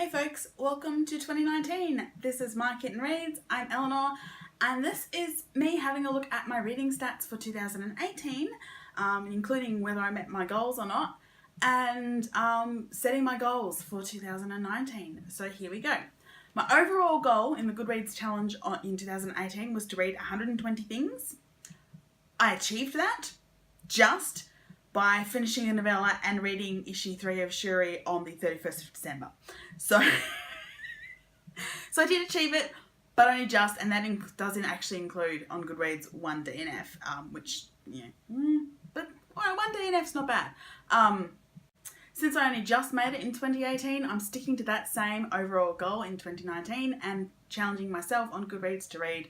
Hey folks, welcome to 2019. This is My Kitten Reads. I'm Eleanor, and this is me having a look at my reading stats for 2018, including whether I met my goals or not, and setting my goals for 2019. So here we go. My overall goal in the Goodreads challenge in 2018 was to read 120 things. I achieved that just by finishing a novella and reading issue 3 of Shuri on the 31st of December. So I did achieve it, but only just, and that doesn't actually include on Goodreads one DNF, which, but one DNF's not bad. Since I only just made it in 2018, I'm sticking to that same overall goal in 2019 and challenging myself on Goodreads to read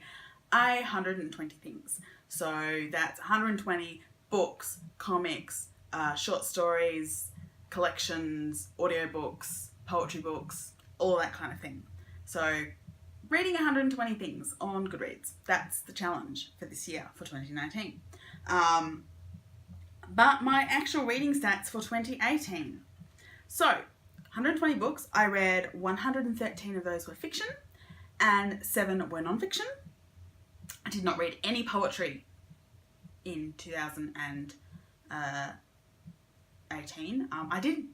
120 things. So that's 120 books, comics, short stories, collections, audiobooks, poetry books, all that kind of thing. So reading 120 things on Goodreads, that's the challenge for this year, for 2019. But my actual reading stats for 2018. So 120 books, I read 113 of those were fiction and 7 were non-fiction. I did not read any poetry in 2018. I did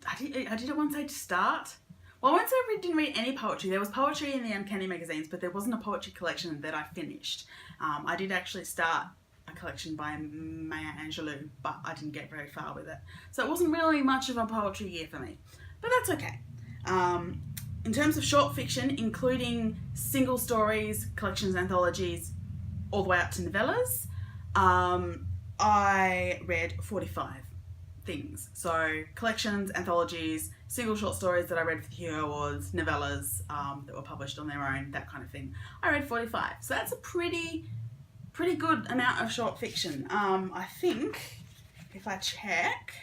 at one stage start. Well, once I didn't read any poetry. There was poetry in the Uncanny magazines, but there wasn't a poetry collection that I finished. I did actually start a collection by Maya Angelou, but I didn't get very far with it. So it wasn't really much of a poetry year for me, but that's okay. In terms of short fiction, including single stories, collections, anthologies, all the way up to novellas, I read 45 things. So collections, anthologies, single short stories that I read for the Hugo Awards, novellas that were published on their own, that kind of thing. I read 45. So that's a pretty good amount of short fiction. I think, if I check,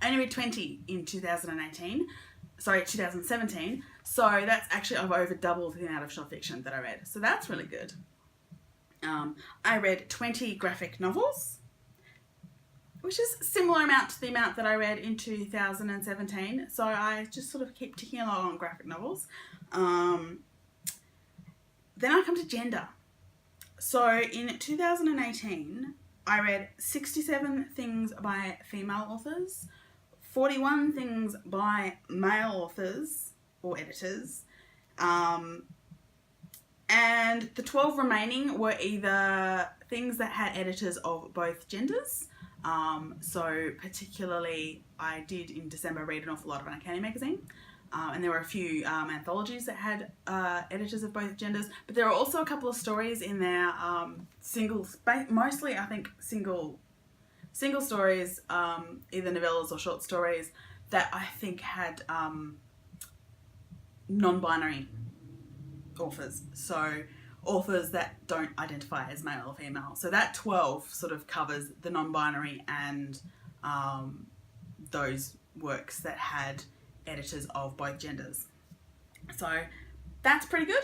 I only read 20 in 2017. So that's actually, I've over doubled the amount of short fiction that I read. So that's really good. I read 20 graphic novels, which is a similar amount to the amount that I read in 2017. So I just sort of keep ticking along on graphic novels. Then I come to gender. So in 2018, I read 67 things by female authors, 41 things by male authors or editors, and the 12 remaining were either things that had editors of both genders. So particularly, I did in December read an awful lot of Uncanny magazine, and there were a few anthologies that had editors of both genders, but there are also a couple of stories in there, mostly I think single stories, either novellas or short stories, that I think had non-binary authors, so authors that don't identify as male or female. So that 12 sort of covers the non-binary and those works that had editors of both genders. So that's pretty good.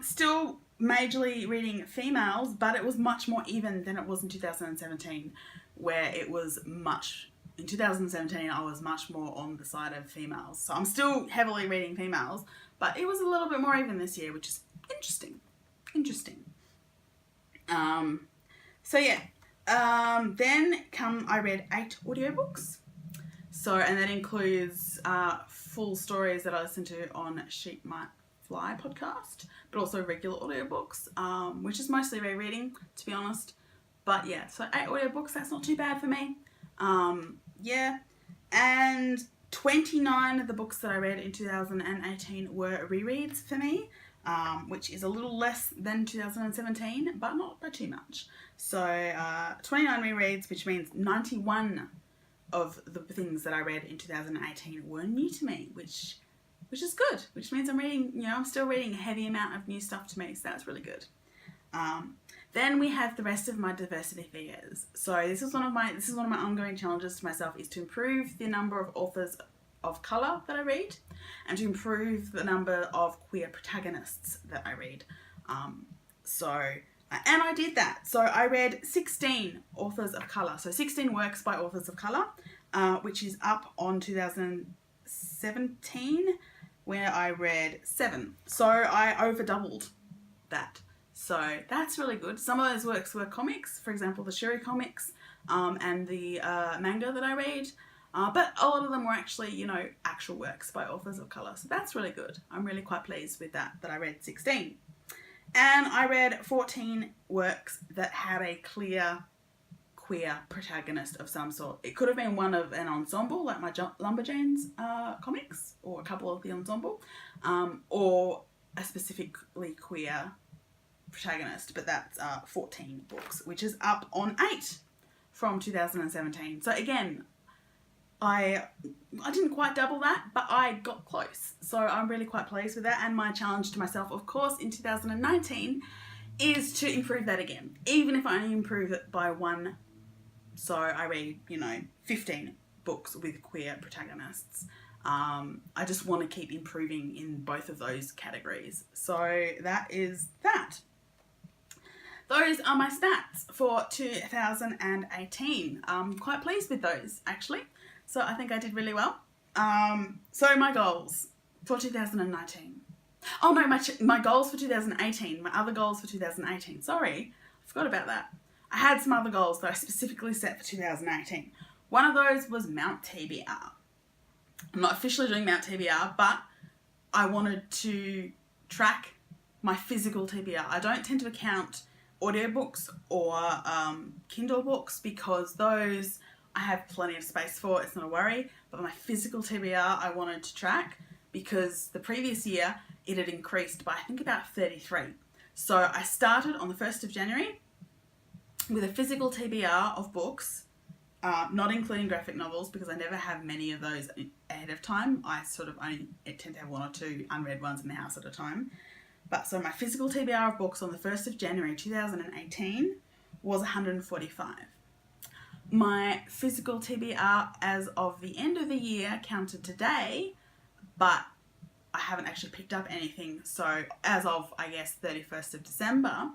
Still majorly reading females, but it was much more even than it was in 2017, where it was in 2017 I was much more on the side of females. So I'm still heavily reading females, but it was a little bit more even this year, which is interesting. Then I read 8 audiobooks. So, and that includes full stories that I listen to on Sheep Might Fly podcast, but also regular audiobooks, which is mostly rereading, to be honest. But yeah, so 8 audiobooks, that's not too bad for me. And 29 of the books that I read in 2018 were rereads for me, which is a little less than 2017, but not by too much. So 29 rereads, which means 91 of the things that I read in 2018 were new to me, which is good, which means I'm still reading a heavy amount of new stuff to me, so that's really good. Then we have the rest of my diversity figures. So this is one of my ongoing challenges to myself, is to improve the number of authors of colour that I read, and to improve the number of queer protagonists that I read. So And I did that. So I read 16 authors of colour. So 16 works by authors of colour, which is up on 2017, where I read 7. So I over doubled that. So that's really good. Some of those works were comics, for example, the Shuri comics, and the manga that I read. But a lot of them were actually, actual works by authors of colour. So that's really good. I'm really quite pleased with that I read 16. And I read 14 works that had a clear queer protagonist of some sort. It could have been one of an ensemble, like my Lumberjanes comics, or a couple of the ensemble, or a specifically queer protagonist. But that's 14 books, which is up on 8 from 2017. So again, I didn't quite double that, but I got close. So I'm really quite pleased with that. And my challenge to myself, of course, in 2019 is to improve that again. Even if I only improve it by 1. So I read, 15 books with queer protagonists. I just want to keep improving in both of those categories. So that is that. Those are my stats for 2018. I'm quite pleased with those, actually. So I think I did really well. So my goals for 2019. Oh no, my goals for 2018. My other goals for 2018. Sorry, I forgot about that. I had some other goals that I specifically set for 2018. One of those was Mount TBR. I'm not officially doing Mount TBR, but I wanted to track my physical TBR. I don't tend to account audiobooks or Kindle books because those I have plenty of space for, it's not a worry, but my physical TBR I wanted to track because the previous year it had increased by I think about 33. So I started on the 1st of January with a physical TBR of books, not including graphic novels because I never have many of those ahead of time. I sort of only tend to have 1 or 2 unread ones in the house at a time. But so my physical TBR of books on the 1st of January 2018 was 145. My physical TBR as of the end of the year counted today, but I haven't actually picked up anything. So as of, I guess, 31st of December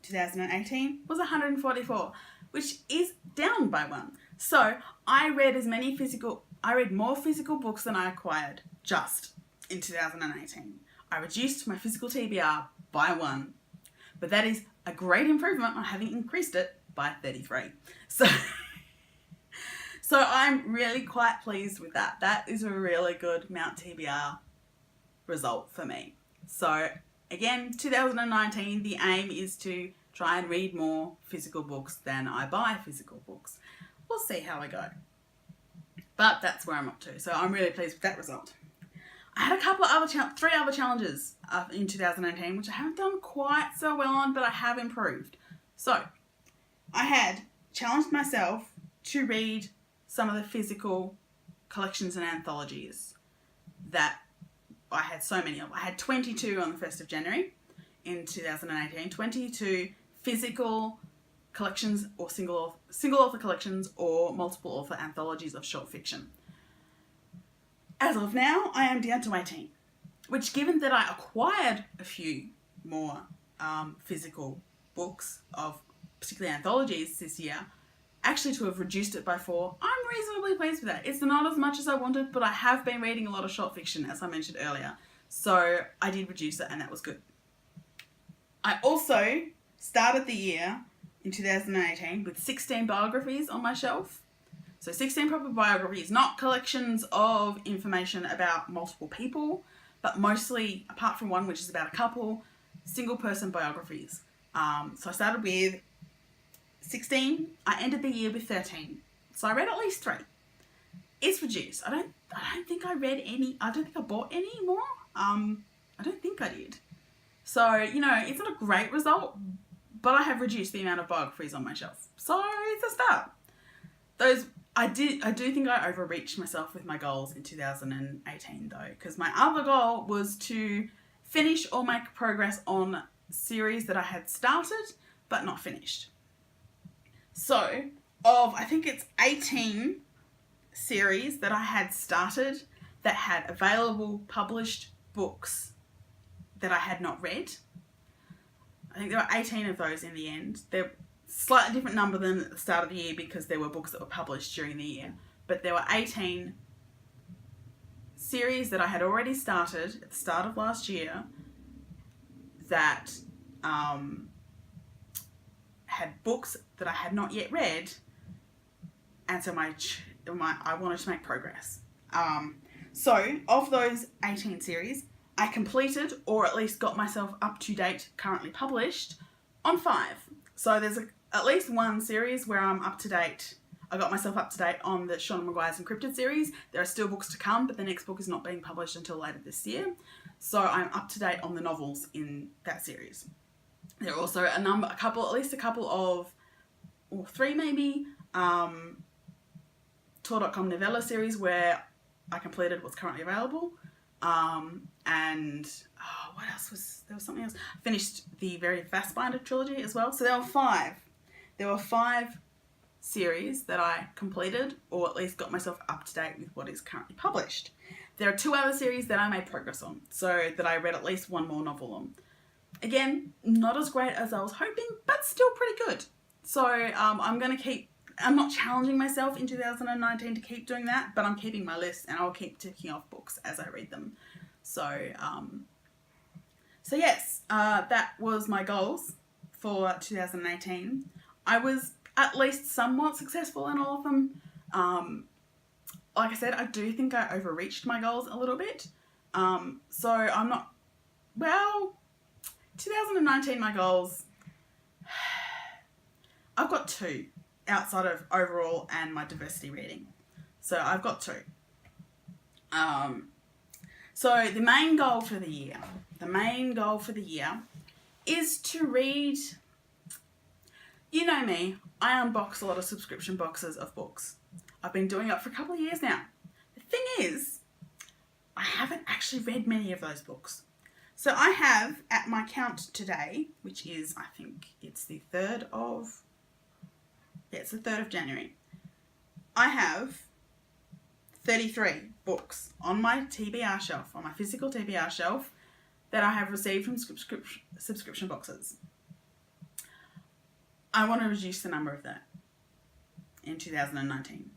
2018 was 144, which is down by 1. So I read more physical books than I acquired just in 2018. I reduced my physical TBR by 1, but that is a great improvement on having increased it by 33. So I'm really quite pleased with that. That is a really good Mount TBR result for me. So again, 2019, the aim is to try and read more physical books than I buy physical books. We'll see how I go. But that's where I'm up to. So I'm really pleased with that result. I had a couple of other 3 other challenges in 2018, which I haven't done quite so well on, but I have improved. So I had challenged myself to read some of the physical collections and anthologies that I had so many of. I had 22 on the 1st of January in 2018, 22 physical collections or single author collections or multiple author anthologies of short fiction. As of now, I am down to 18, which given that I acquired a few more physical books of particularly anthologies this year, actually to have reduced it by 4, I'm reasonably pleased with that. It's not as much as I wanted, but I have been reading a lot of short fiction, as I mentioned earlier. So I did reduce it and that was good. I also started the year in 2018 with 16 biographies on my shelf. So 16 proper biographies, not collections of information about multiple people, but mostly, apart from one which is about a couple, single person biographies. So I started with 16. I ended the year with 13. So I read at least 3. It's reduced. I don't think I read any. I don't think I bought any more. I don't think I did. So, it's not a great result, but I have reduced the amount of biographies on my shelf. So it's a start. I do think I overreached myself with my goals in 2018 though, because my other goal was to finish or make progress on series that I had started but not finished. So, I think it's 18 series that I had started that had available published books that I had not read. I think there were 18 of those in the end. They're slightly different number than at the start of the year because there were books that were published during the year. But there were 18 series that I had already started at the start of last year that had books that I had not yet read, and so I wanted to make progress. So of those 18 series, I completed, or at least got myself up to date, currently published, on 5. So there's at least one series where I'm up to date. I got myself up to date on the Seanan McGuire's Encrypted series. There are still books to come, but the next book is not being published until later this year. So I'm up to date on the novels in that series. There are also at least a couple of, or 3 maybe, Tor.com novella series where I completed what's currently available. And what else there was something else. I finished the very Fassbinder trilogy as well. So there were 5. There were 5 series that I completed, or at least got myself up to date with what is currently published. There are 2 other series that I made progress on, so that I read at least 1 more novel on. Again, not as great as I was hoping, but still pretty good. So I'm not challenging myself in 2019 to keep doing that, but I'm keeping my list and I'll keep ticking off books as I read them. So yes, that was my goals for 2018. I was at least somewhat successful in all of them. Like I said, I do think I overreached my goals a little bit. So I'm not, 2019, my goals, I've got 2 outside of overall and my diversity reading. So I've got 2. So the main goal for the year is to read, you know me, I unbox a lot of subscription boxes of books. I've been doing it for a couple of years now. The thing is, I haven't actually read many of those books. So I have, at my count today, which is, I think it's the 3rd of January, I have 33 books on my TBR shelf, on my physical TBR shelf, that I have received from subscription boxes. I want to reduce the number of that in 2019.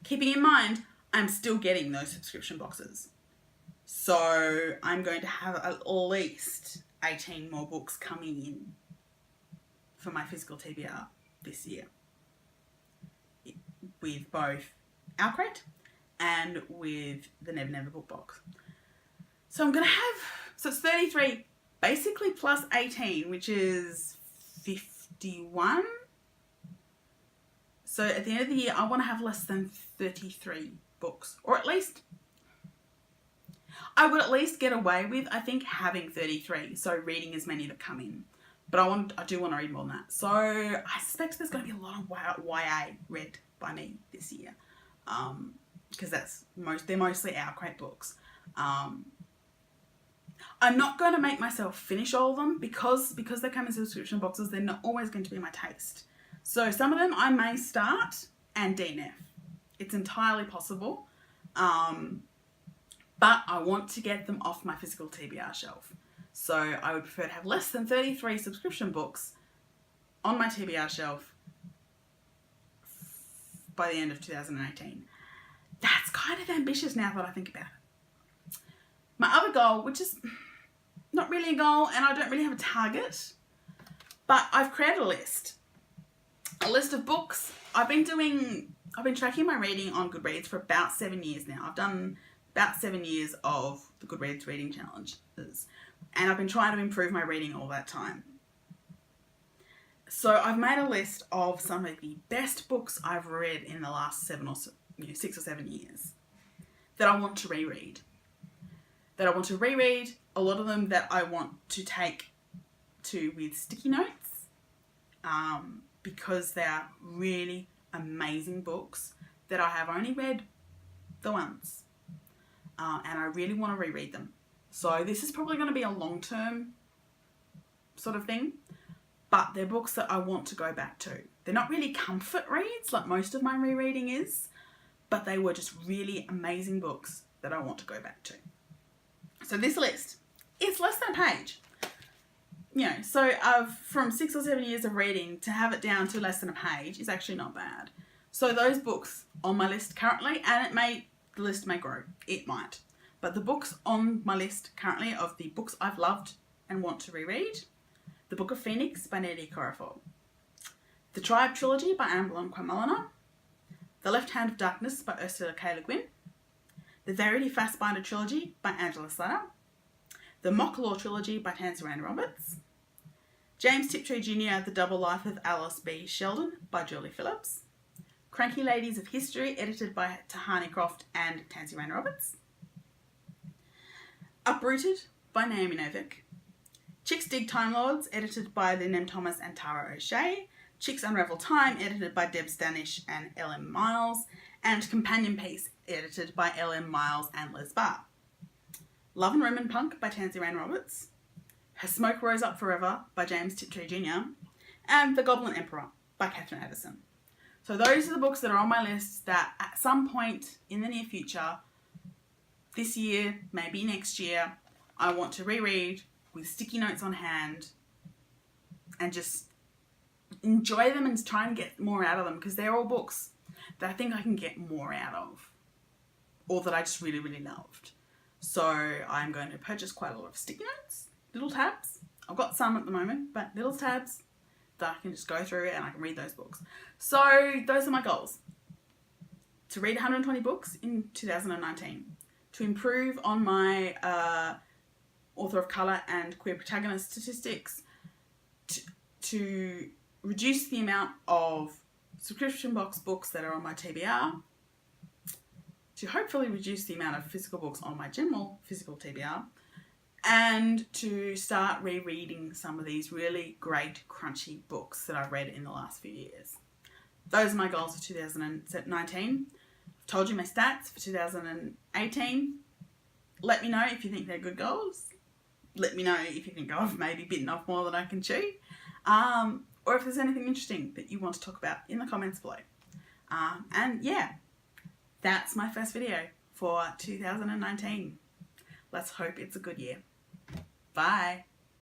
Keeping in mind, I'm still getting those subscription boxes. So I'm going to have at least 18 more books coming in for my physical TBR this year, with both Alcrate and with the Never Never book box. So I'm going to have, so it's 33 basically plus 18, which is 51. So at the end of the year, I want to have less than 33 books, or at least, I would at least get away with, I think, having 33, so reading as many that come in. But I do want to read more than that. So I suspect there's going to be a lot of YA read by me this year, because they're mostly Alcrate books. I'm not going to make myself finish all of them because they come in subscription boxes. They're not always going to be my taste. So some of them I may start and DNF. It's entirely possible. But I want to get them off my physical TBR shelf. So I would prefer to have less than 33 subscription books on my TBR shelf by the end of 2018. That's kind of ambitious now that I think about it. My other goal, which is not really a goal and I don't really have a target, but I've created a list of books. I've been tracking my reading on Goodreads for about 7 years now. I've done about 7 years of the Goodreads reading challenges, and I've been trying to improve my reading all that time. So I've made a list of some of the best books I've read in the last 6 or 7 years that I want to reread. A lot of them that I want to take to with sticky notes, because they are really amazing books that I have only read the once, and I really want to reread them. So this is probably going to be a long-term sort of thing, but they're books that I want to go back to. They're not really comfort reads like most of my rereading is, but they were just really amazing books that I want to go back to. So this list, it's less than a page. so from 6 or 7 years of reading to have it down to less than a page is actually not bad. So those books on my list currently, and the list may grow, it might. But the books on my list currently of the books I've loved and want to reread: The Book of Phoenix by Nnedi Okorafor, The Tribe Trilogy by Anne Blomquist-Mulliner, The Left Hand of Darkness by Ursula K. Le Guin, The Verity Fassbinder Trilogy by Angela Slatter, The Mock Law Trilogy by Tansy Rand Roberts, James Tiptree Jr. The Double Life of Alice B. Sheldon by Julie Phillips, Cranky Ladies of History, edited by Tahani Croft and Tansy Rand Roberts, Uprooted by Naomi Novik, Chicks Dig Time Lords, edited by Lynn Thomas and Tara O'Shea, Chicks Unravel Time, edited by Deb Stanish and L.M. Miles, and Companion Piece, edited by L.M. Miles and Les Barr. Love and Roman Punk by Tansy Rand Roberts, Her Smoke Rose Up Forever by James Tiptree Jr., and The Goblin Emperor by Catherine Addison. So those are the books that are on my list that at some point in the near future, this year, maybe next year, I want to reread with sticky notes on hand and just enjoy them and try and get more out of them, because they're all books that I think I can get more out of, or that I just really, really loved. So I'm going to purchase quite a lot of sticky notes, little tabs. I've got some at the moment, but little tabs that I can just go through and I can read those books. So those are my goals. To read 120 books in 2019. To improve on my author of colour and queer protagonist statistics. To reduce the amount of subscription box books that are on my TBR. To hopefully reduce the amount of physical books on my general physical TBR. And to start rereading some of these really great, crunchy books that I've read in the last few years. Those are my goals for 2019. I've told you my stats for 2018. Let me know if you think they're good goals. Let me know if you think I've maybe bitten off more than I can chew. Or if there's anything interesting that you want to talk about in the comments below. And yeah, that's my first video for 2019. Let's hope it's a good year. Bye.